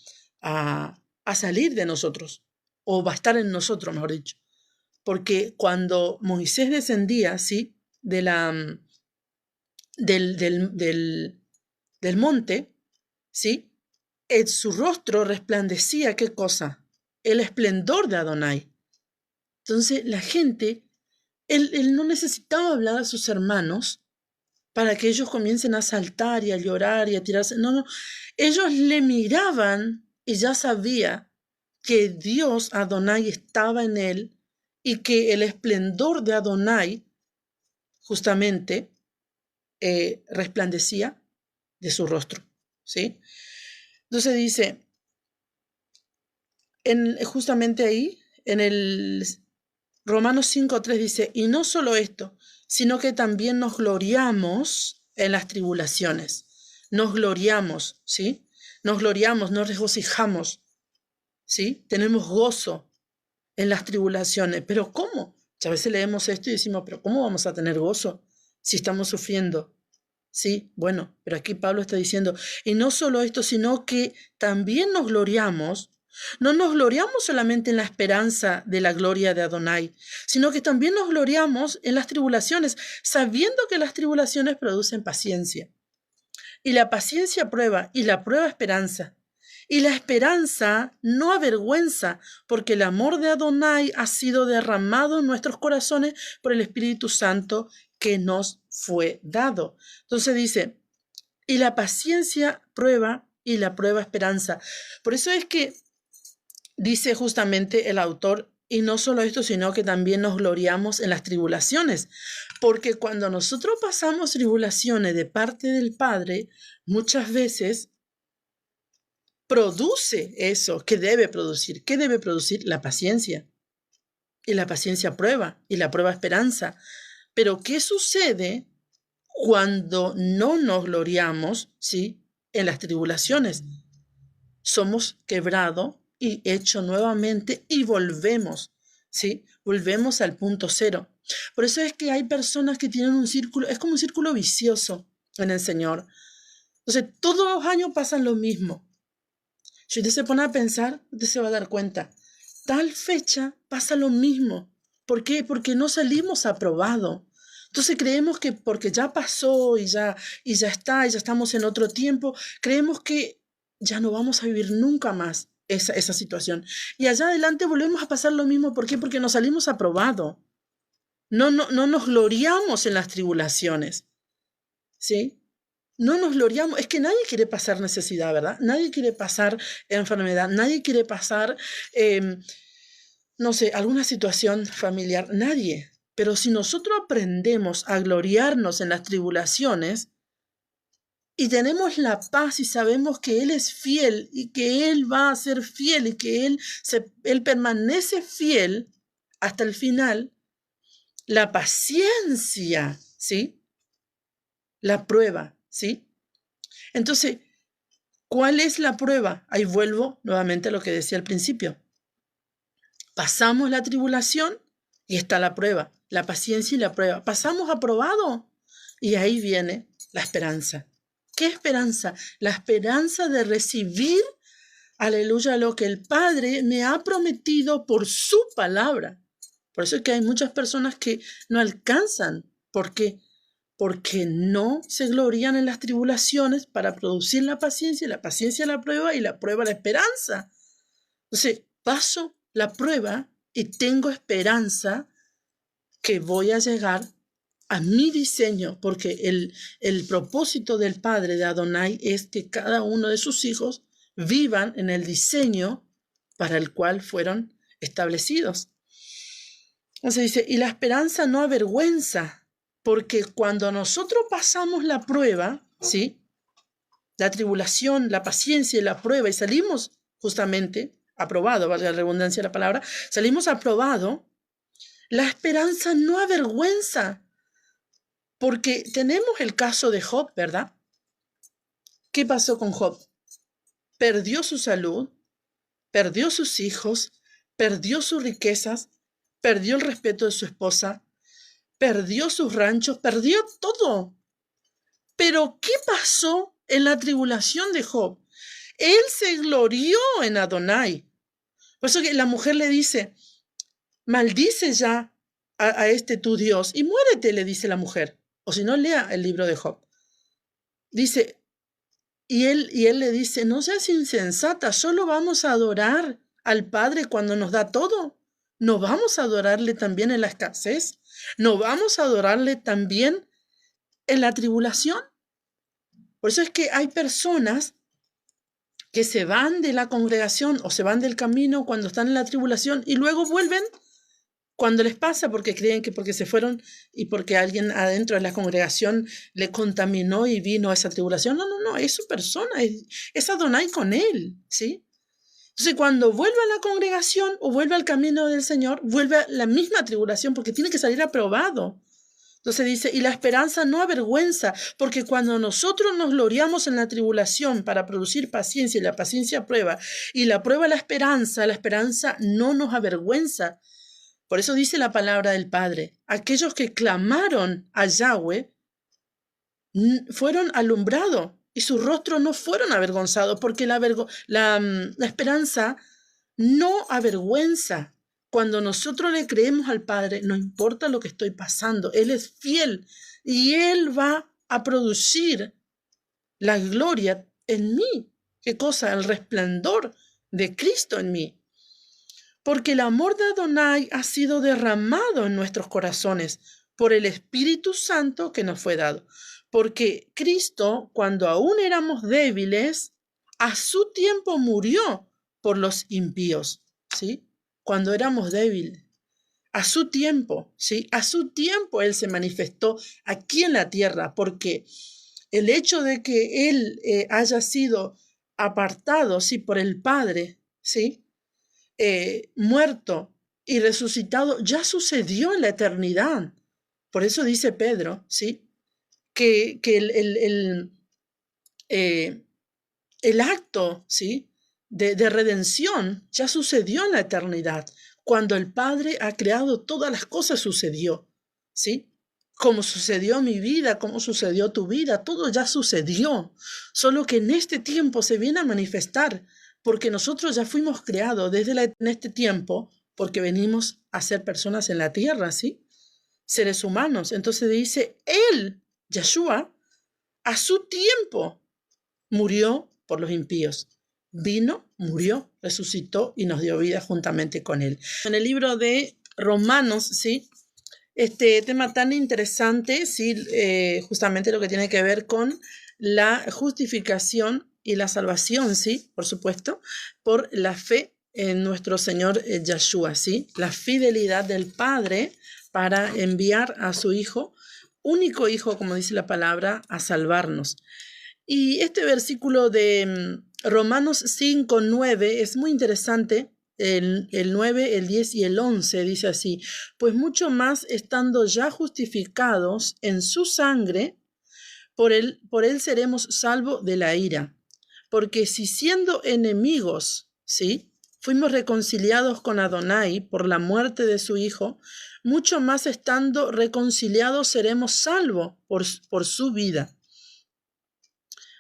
a salir de nosotros, o va a estar en nosotros, mejor dicho. Porque cuando Moisés descendía, ¿sí? Del monte, ¿sí? Su rostro resplandecía, ¿qué cosa? El esplendor de Adonai. Entonces la gente, él no necesitaba hablar a sus hermanos para que ellos comiencen a saltar y a llorar y a tirarse. No, ellos le miraban y ya sabía que Dios, Adonai, estaba en él y que el esplendor de Adonai justamente resplandecía de su rostro, ¿sí? Entonces dice, justamente ahí, en el Romanos 5:3 dice, y no solo esto, sino que también nos gloriamos en las tribulaciones. Nos gloriamos, ¿sí? Nos gloriamos, nos regocijamos, ¿sí? Tenemos gozo en las tribulaciones. ¿Pero cómo? A veces leemos esto y decimos, pero ¿cómo vamos a tener gozo si estamos sufriendo? Sí, bueno, pero aquí Pablo está diciendo, y no solo esto, sino que también nos gloriamos. No nos gloriamos solamente en la esperanza de la gloria de Adonai, sino que también nos gloriamos en las tribulaciones, sabiendo que las tribulaciones producen paciencia. Y la paciencia prueba, y la prueba esperanza. Y la esperanza no avergüenza, porque el amor de Adonai ha sido derramado en nuestros corazones por el Espíritu Santo que nos fue dado. Entonces dice, y la paciencia prueba y la prueba esperanza. Por eso es que dice justamente el autor, y no solo esto, sino que también nos gloriamos en las tribulaciones, porque cuando nosotros pasamos tribulaciones de parte del Padre, muchas veces produce eso que debe producir. ¿Qué debe producir? La paciencia. Y la paciencia prueba, y la prueba esperanza. Pero ¿qué sucede cuando no nos gloriamos, ¿sí? En las tribulaciones? Somos quebrados y hechos nuevamente y volvemos, ¿sí? Volvemos al punto cero. Por eso es que hay personas que tienen un círculo, es como un círculo vicioso en el Señor. Entonces, todos los años pasan lo mismo. Si usted se pone a pensar, usted se va a dar cuenta. Tal fecha pasa lo mismo. ¿Por qué? Porque no salimos aprobados. Entonces creemos que porque ya pasó y ya está, y ya estamos en otro tiempo, creemos que ya no vamos a vivir nunca más esa situación. Y allá adelante volvemos a pasar lo mismo. ¿Por qué? Porque nos salimos aprobados. No nos gloriamos en las tribulaciones. ¿Sí? No nos gloriamos, es que nadie quiere pasar necesidad, ¿verdad? Nadie quiere pasar enfermedad, nadie quiere pasar, no sé, alguna situación familiar, nadie. Pero si nosotros aprendemos a gloriarnos en las tribulaciones, y tenemos la paz y sabemos que Él es fiel y que Él va a ser fiel y que Él permanece fiel hasta el final, la paciencia, ¿sí? La prueba, ¿sí? Entonces, ¿cuál es la prueba? Ahí vuelvo nuevamente a lo que decía al principio. Pasamos la tribulación y está la prueba, la paciencia y la prueba. Pasamos aprobado y ahí viene la esperanza. ¿Qué esperanza? La esperanza de recibir, aleluya, lo que el Padre me ha prometido por su palabra. Por eso es que hay muchas personas que no alcanzan. ¿Por qué? Porque no se glorían en las tribulaciones para producir la paciencia la prueba y la prueba la esperanza. Entonces, paso la prueba y tengo esperanza que voy a llegar a mi diseño, porque el propósito del Padre de Adonai es que cada uno de sus hijos vivan en el diseño para el cual fueron establecidos. Entonces dice, y la esperanza no avergüenza, porque cuando nosotros pasamos la prueba, ¿sí? La tribulación, la paciencia y la prueba, y salimos justamente aprobado, valga la redundancia de la palabra, salimos aprobado, la esperanza no avergüenza, porque tenemos el caso de Job, ¿verdad? ¿Qué pasó con Job? Perdió su salud, perdió sus hijos, perdió sus riquezas, perdió el respeto de su esposa, perdió sus ranchos, perdió todo. Pero ¿qué pasó en la tribulación de Job? Él se glorió en Adonai. Por eso que la mujer le dice, maldice ya a este tu Dios y muérete, le dice la mujer. O si no, lea el libro de Job. Dice, y él le dice, no seas insensata, solo vamos a adorar al Padre cuando nos da todo. ¿No vamos a adorarle también en la escasez? ¿No vamos a adorarle también en la tribulación? Por eso es que hay personas que se van de la congregación o se van del camino cuando están en la tribulación y luego vuelven cuando les pasa, porque creen que porque se fueron y porque alguien adentro de la congregación le contaminó y vino a esa tribulación. No, es su persona, es Adonai con él, ¿sí? Entonces, cuando vuelve a la congregación o vuelve al camino del Señor, vuelve a la misma tribulación porque tiene que salir aprobado. Entonces dice, y la esperanza no avergüenza, porque cuando nosotros nos gloriamos en la tribulación para producir paciencia y la paciencia prueba, y la prueba la esperanza no nos avergüenza. Por eso dice la palabra del Padre, aquellos que clamaron a Yahweh fueron alumbrados y sus rostros no fueron avergonzados, porque la esperanza no avergüenza. Cuando nosotros le creemos al Padre, no importa lo que estoy pasando, Él es fiel y Él va a producir la gloria en mí. ¿Qué cosa? El resplandor de Cristo en mí. Porque el amor de Adonai ha sido derramado en nuestros corazones por el Espíritu Santo que nos fue dado. Porque Cristo, cuando aún éramos débiles, a su tiempo murió por los impíos, ¿sí? Cuando éramos débiles, a su tiempo, ¿sí? A su tiempo Él se manifestó aquí en la tierra, porque el hecho de que Él haya sido apartado, ¿sí? Por el Padre, ¿sí? Muerto y resucitado, ya sucedió en la eternidad. Por eso dice Pedro, ¿sí? Que el acto, ¿sí? de redención ya sucedió en la eternidad. Cuando el Padre ha creado todas las cosas sucedió, ¿sí? Como sucedió mi vida, como sucedió tu vida, todo ya sucedió. Solo que en este tiempo se viene a manifestar, porque nosotros ya fuimos creados en este tiempo, porque venimos a ser personas en la tierra, ¿sí? Seres humanos. Entonces dice, Él, Yeshua, a su tiempo murió por los impíos. Vino, murió, resucitó y nos dio vida juntamente con Él. En el libro de Romanos, ¿sí? Este tema tan interesante, ¿sí? Justamente lo que tiene que ver con la justificación y la salvación, ¿sí? Por supuesto, por la fe en nuestro Señor Yeshua, ¿sí? La fidelidad del Padre para enviar a su Hijo, único Hijo, como dice la palabra, a salvarnos. Y este versículo de Romanos 5, 9 es muy interesante. El 9, el 10 y el 11 dice así: pues mucho más estando ya justificados en su sangre, por él seremos salvos de la ira. Porque si siendo enemigos, ¿sí?, fuimos reconciliados con Adonai por la muerte de su Hijo, mucho más estando reconciliados seremos salvos por su vida.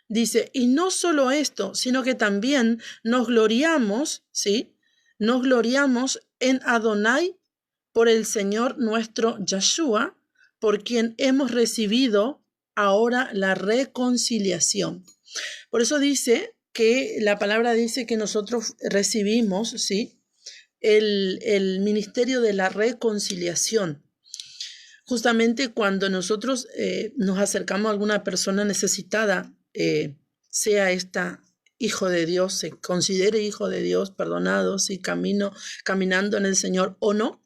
Dice, y no solo esto, sino que también nos gloriamos, ¿sí?, nos gloriamos en Adonai por el Señor nuestro Yeshua, por quien hemos recibido ahora la reconciliación. Por eso dice que la palabra dice que nosotros recibimos, ¿sí?, el ministerio de la reconciliación. Justamente cuando nosotros nos acercamos a alguna persona necesitada, sea esta hijo de Dios, se considere hijo de Dios, perdonado, si caminando en el Señor o no,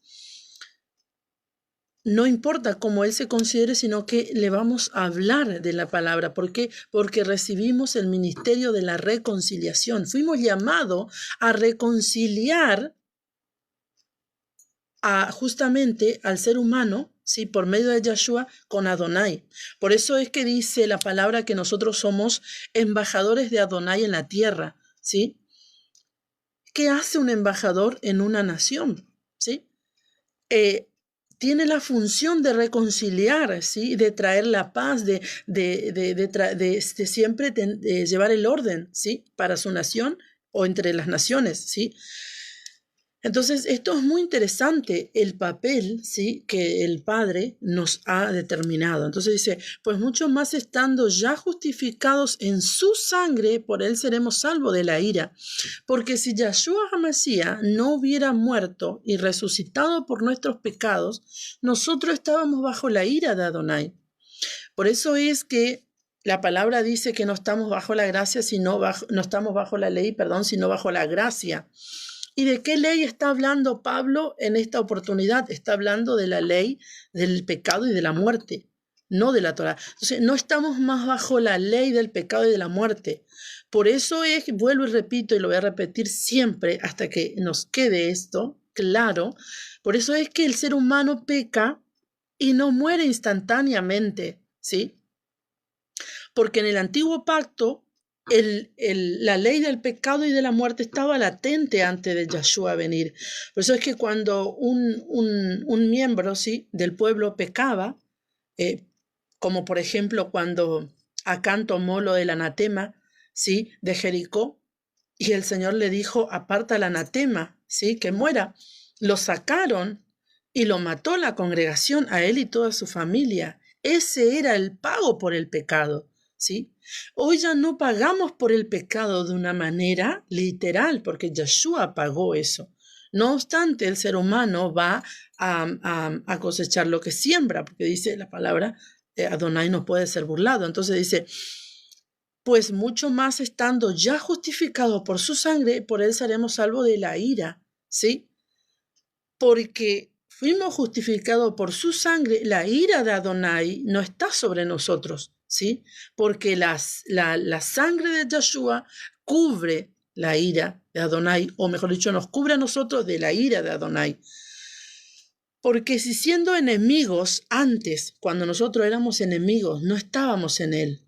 no importa cómo él se considere, sino que le vamos a hablar de la palabra. ¿Por qué? Porque recibimos el ministerio de la reconciliación. Fuimos llamados a reconciliar justamente al ser humano, ¿sí?, por medio de Yeshua con Adonai. Por eso es que dice la palabra que nosotros somos embajadores de Adonai en la tierra, ¿sí? ¿Qué hace un embajador en una nación? ¿Sí? Tiene la función de reconciliar, ¿sí?, de traer la paz, de siempre llevar el orden, ¿sí?, para su nación o entre las naciones, ¿sí? Entonces, esto es muy interesante, el papel, ¿sí?, que el Padre nos ha determinado. Entonces dice, pues mucho más estando ya justificados en su sangre, por él seremos salvos de la ira. Porque si Yeshua HaMashiach no hubiera muerto y resucitado por nuestros pecados, nosotros estábamos bajo la ira de Adonai. Por eso es que la palabra dice que no estamos bajo la gracia, no estamos bajo la ley, sino bajo la gracia. ¿Y de qué ley está hablando Pablo en esta oportunidad? Está hablando de la ley del pecado y de la muerte, no de la Torá. Entonces, no estamos más bajo la ley del pecado y de la muerte. Por eso es, vuelvo y repito, y lo voy a repetir siempre hasta que nos quede esto claro, por eso es que el ser humano peca y no muere instantáneamente, ¿sí? Porque en el antiguo pacto, la ley del pecado y de la muerte estaba latente antes de Yeshua venir. Por eso es que cuando un miembro, ¿sí?, del pueblo pecaba, como por ejemplo cuando Acán tomó lo del anatema, ¿sí?, de Jericó, y el Señor le dijo, aparta el anatema, ¿sí?, que muera. Lo sacaron y lo mató la congregación, a él y toda su familia. Ese era el pago por el pecado, ¿sí? Hoy ya no pagamos por el pecado de una manera literal, porque Yeshua pagó eso. No obstante, el ser humano va a cosechar lo que siembra, porque dice la palabra, Adonai no puede ser burlado. Entonces dice, pues mucho más estando ya justificado por su sangre, por él seremos salvos de la ira, ¿sí? Porque fuimos justificados por su sangre, la ira de Adonai no está sobre nosotros, ¿sí? Porque la sangre de Yeshua cubre la ira de Adonai, o mejor dicho, nos cubre a nosotros de la ira de Adonai. Porque si siendo enemigos antes, cuando nosotros éramos enemigos, no estábamos en él,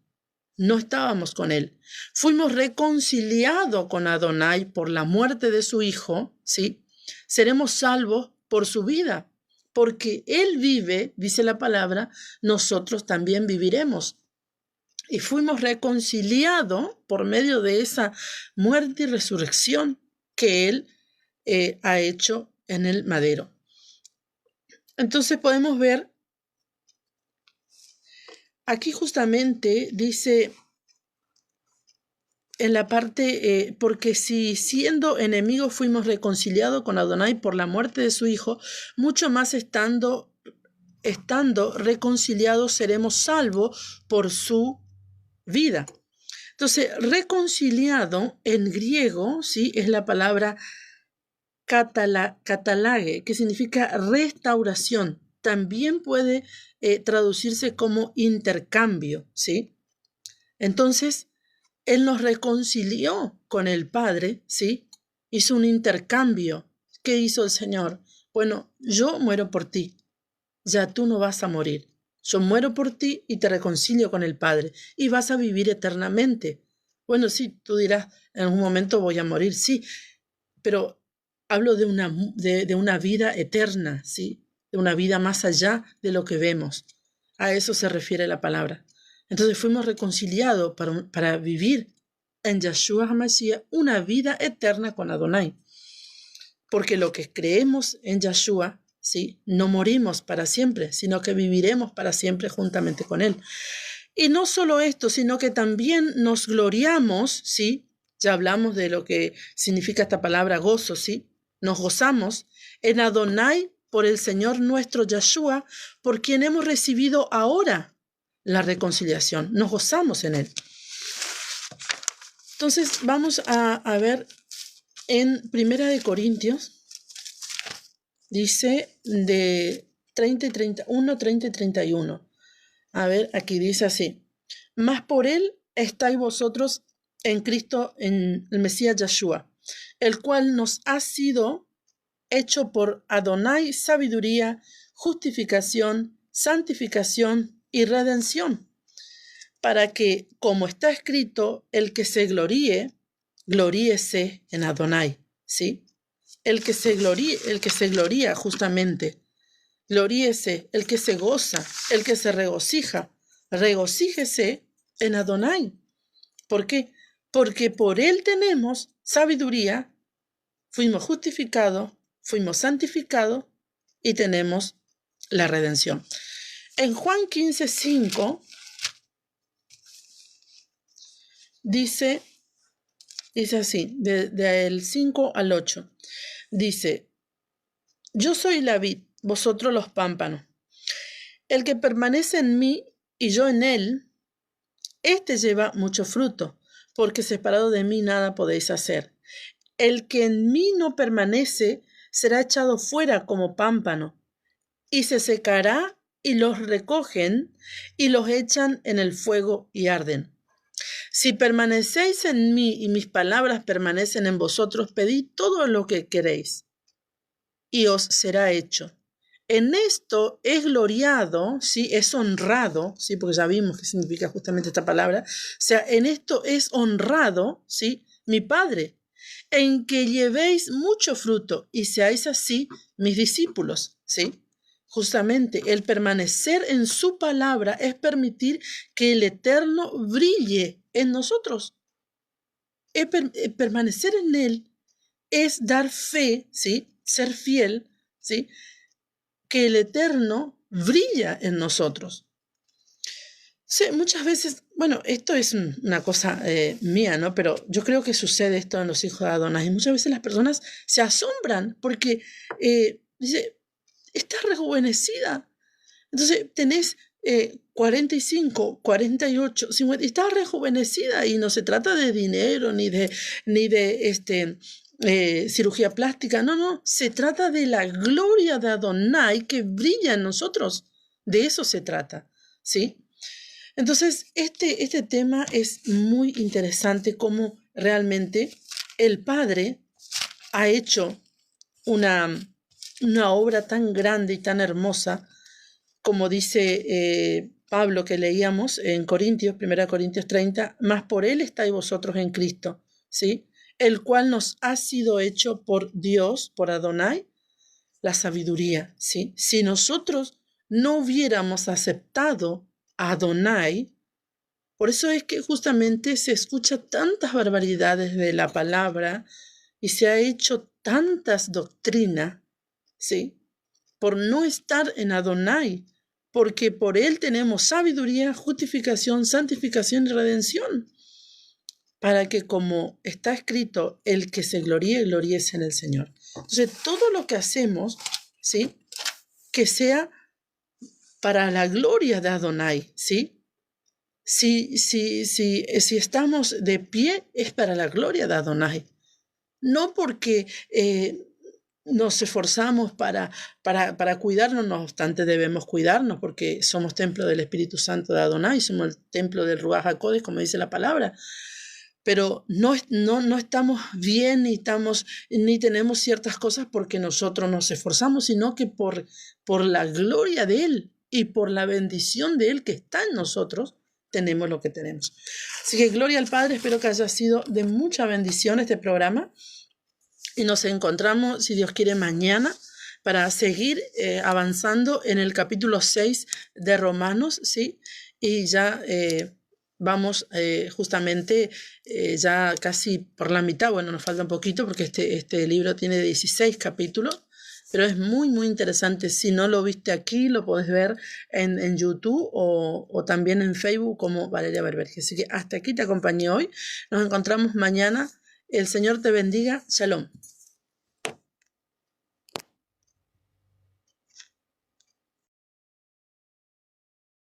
no estábamos con él, fuimos reconciliados con Adonai por la muerte de su Hijo, ¿sí? Seremos salvos por su vida, porque él vive, dice la palabra, nosotros también viviremos. Y fuimos reconciliados por medio de esa muerte y resurrección que él ha hecho en el madero. Entonces podemos ver, aquí justamente dice en la parte, porque si siendo enemigos fuimos reconciliados con Adonai por la muerte de su Hijo, mucho más estando reconciliados seremos salvos por su vida. Entonces, reconciliado en griego, ¿sí?, es la palabra katalage, que significa restauración. También puede traducirse como intercambio, ¿sí? Entonces, Él nos reconcilió con el Padre, ¿sí? Hizo un intercambio. ¿Qué hizo el Señor? Bueno, yo muero por ti, ya tú no vas a morir. Yo muero por ti y te reconcilio con el Padre y vas a vivir eternamente. Bueno, sí, tú dirás, en algún momento voy a morir, sí, pero hablo de una vida eterna, ¿sí? De una vida más allá de lo que vemos. A eso se refiere la palabra. Entonces fuimos reconciliados para vivir en Yeshua HaMashiach una vida eterna con Adonai. Porque lo que creemos en Yeshua, ¿sí? No morimos para siempre, sino que viviremos para siempre juntamente con Él. Y no solo esto, sino que también nos gloriamos, ¿sí? Ya hablamos de lo que significa esta palabra gozo, ¿sí? Nos gozamos en Adonai por el Señor nuestro Yeshua, por quien hemos recibido ahora la reconciliación. Nos gozamos en Él. Entonces vamos a ver en Primera de Corintios, dice de 31, 30 y 31. A ver, aquí dice así: mas por Él estáis vosotros en Cristo, en el Mesías Yeshua, el cual nos ha sido hecho por Adonai sabiduría, justificación, santificación y redención, para que, como está escrito, el que se gloríe, gloríese en Adonai, ¿sí? El que se gloría justamente, gloríese, el que se goza, el que se regocija, regocíjese en Adonai. ¿Por qué? Porque por Él tenemos sabiduría, fuimos justificados, fuimos santificados y tenemos la redención. En Juan 15:5 dice así, del 5 al 8, dice: yo soy la vid, vosotros los pámpanos. El que permanece en mí y yo en él, este lleva mucho fruto, porque separado de mí nada podéis hacer. El que en mí no permanece será echado fuera como pámpano, y se secará, y los recogen y los echan en el fuego y arden. Si permanecéis en mí y mis palabras permanecen en vosotros, pedid todo lo que queréis, y os será hecho. En esto es gloriado, ¿sí? Es honrado, ¿sí? Porque ya vimos qué significa justamente esta palabra. O sea, en esto es honrado, ¿sí? Mi Padre, en que llevéis mucho fruto y seáis así mis discípulos, ¿sí? Justamente el permanecer en su palabra es permitir que el Eterno brille en nosotros. Permanecer en Él es dar fe, ¿sí? Ser fiel, ¿sí? Que el Eterno brilla en nosotros. Sí, muchas veces, bueno, esto es una cosa mía, ¿no? Pero yo creo que sucede esto en los hijos de Adonai. Y muchas veces las personas se asombran porque dice, estás rejuvenecida. Entonces tenés 45, 48, 50, y estás rejuvenecida y no se trata de dinero ni de cirugía plástica, no, se trata de la gloria de Adonai que brilla en nosotros. De eso se trata, ¿sí? Entonces, este tema es muy interesante, cómo realmente el Padre ha hecho una obra tan grande y tan hermosa, como dice Pablo que leíamos en Corintios, 1 Corintios 30, más por Él estáis vosotros en Cristo, ¿sí? El cual nos ha sido hecho por Dios, por Adonai, la sabiduría, ¿sí? Si nosotros no hubiéramos aceptado a Adonai, por eso es que justamente se escucha tantas barbaridades de la palabra y se ha hecho tantas doctrinas, ¿sí? Por no estar en Adonai, porque por Él tenemos sabiduría, justificación, santificación y redención, para que, como está escrito, el que se gloríe, gloríese en el Señor. Entonces, todo lo que hacemos, ¿sí? Que sea para la gloria de Adonai, ¿sí? Si estamos de pie, es para la gloria de Adonai. No porque nos esforzamos para cuidarnos, no obstante debemos cuidarnos porque somos templo del Espíritu Santo de Adonai, somos el templo del Ruach HaKodesh, como dice la palabra, pero no estamos bien ni tenemos ciertas cosas porque nosotros nos esforzamos, sino que por la gloria de Él y por la bendición de Él que está en nosotros, tenemos lo que tenemos. Así que gloria al Padre, espero que haya sido de mucha bendición este programa. Y nos encontramos, si Dios quiere, mañana para seguir avanzando en el capítulo 6 de Romanos, ¿sí? Y ya vamos justamente ya casi por la mitad, bueno, nos falta un poquito porque este libro tiene 16 capítulos, pero es muy, muy interesante. Si no lo viste aquí, lo podés ver en YouTube o también en Facebook como Valeria Berberge. Así que hasta aquí te acompañé hoy. Nos encontramos mañana. El Señor te bendiga. Shalom.